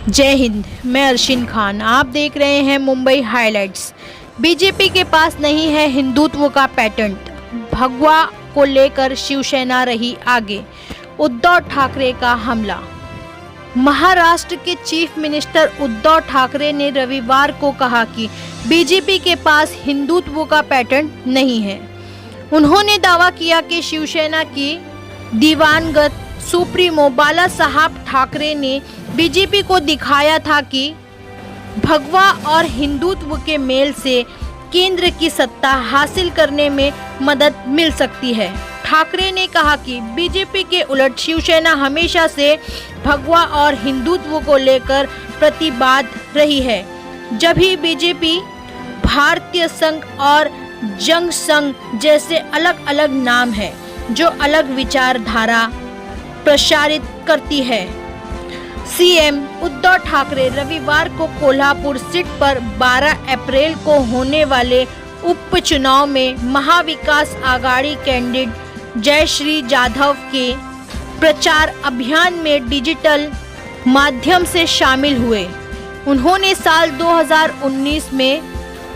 जय हिंद। मैं अर्शिन खान, आप देख रहे हैं मुंबई हाइलाइट्स। बीजेपी के पास नहीं है हिंदुत्व का पेटेंट, भगवा को लेकर शिवसेना रही आगे, उद्धव ठाकरे का हमला। महाराष्ट्र के चीफ मिनिस्टर उद्धव ठाकरे ने रविवार को कहा कि बीजेपी के पास हिंदुत्व का पेटेंट नहीं है। उन्होंने दावा किया कि शिवसेना की दिवंगत सुप्रीमो बाला साहब ठाकरे ने बीजेपी को दिखाया था कि भगवा और हिंदुत्व के मेल से केंद्र की सत्ता हासिल करने में मदद मिल सकती है। ठाकरे ने कहा कि बीजेपी के उलट शिवसेना हमेशा से भगवा और हिंदुत्व को लेकर प्रतिबद्ध रही है। जब भी बीजेपी भारतीय संघ और जन संघ जैसे अलग अलग नाम है जो अलग विचारधारा प्रसारित करती है। सीएम उद्धव ठाकरे रविवार को कोल्हापुर सीट पर 12 अप्रैल को होने वाले उपचुनाव में महाविकास आघाड़ी कैंडिडेट जयश्री जाधव के प्रचार अभियान में डिजिटल माध्यम से शामिल हुए। उन्होंने साल 2019 में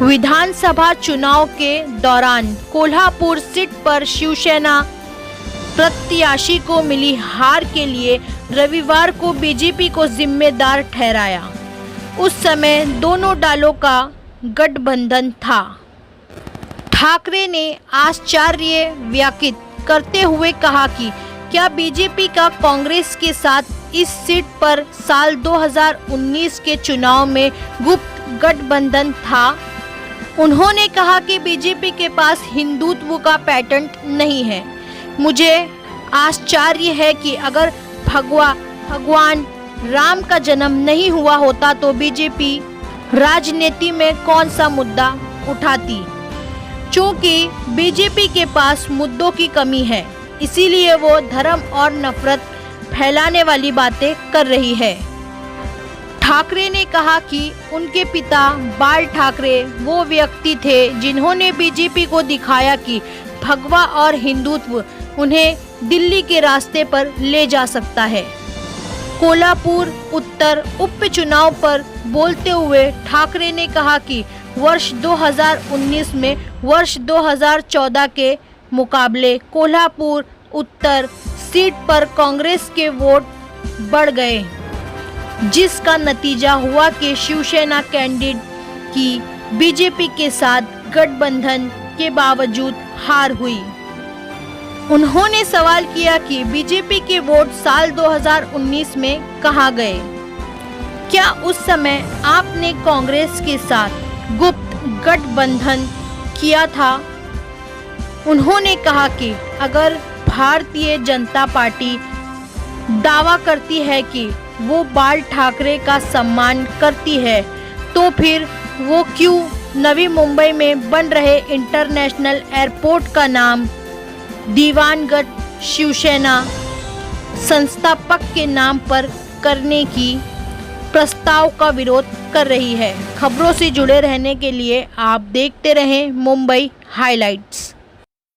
विधानसभा चुनाव के दौरान कोल्हापुर सीट पर शिवसेना प्रत्याशी को मिली हार के लिए रविवार को बीजेपी को जिम्मेदार ठहराया। उस समय दोनों दलों का गठबंधन था। ठाकरे ने आश्चर्य व्यक्त करते हुए कहा कि क्या बीजेपी का कांग्रेस के साथ इस सीट पर साल 2019 के चुनाव में गुप्त गठबंधन था। उन्होंने कहा कि बीजेपी के पास हिंदुत्व का पेटेंट नहीं है। मुझे आश्चर्य है कि अगर भगवान राम का जन्म नहीं हुआ होता तो बीजेपी राजनीति में कौन सा मुद्दा उठाती। क्योंकि बीजेपी के पास मुद्दों की कमी है, इसीलिए वो धर्म और नफरत फैलाने वाली बातें कर रही है। ठाकरे ने कहा कि उनके पिता बाल ठाकरे वो व्यक्ति थे जिन्होंने बीजेपी को दिखाया कि भगवा और हिंदुत्व उन्हें दिल्ली के रास्ते पर ले जा सकता है। कोल्हापुर उत्तर उपचुनाव पर बोलते हुए ठाकरे ने कहा कि वर्ष 2019 में वर्ष 2014 के मुकाबले कोल्हापुर उत्तर सीट पर कांग्रेस के वोट बढ़ गए, जिसका नतीजा हुआ कि शिवसेना कैंडिडेट की बीजेपी के साथ गठबंधन के बावजूद हार हुई। उन्होंने सवाल किया कि बीजेपी के वोट साल 2019 में कहाँ गए। क्या उस समय आपने कांग्रेस के साथ गुप्त गठबंधन किया था। उन्होंने कहा कि अगर भारतीय जनता पार्टी दावा करती है कि वो बाल ठाकरे का सम्मान करती है, तो फिर वो क्यों नवी मुंबई में बन रहे इंटरनेशनल एयरपोर्ट का नाम दिवंगत शिवसेना संस्थापक के नाम पर करने की प्रस्ताव का विरोध कर रही है। खबरों से जुड़े रहने के लिए आप देखते रहें मुंबई हाइलाइट्स।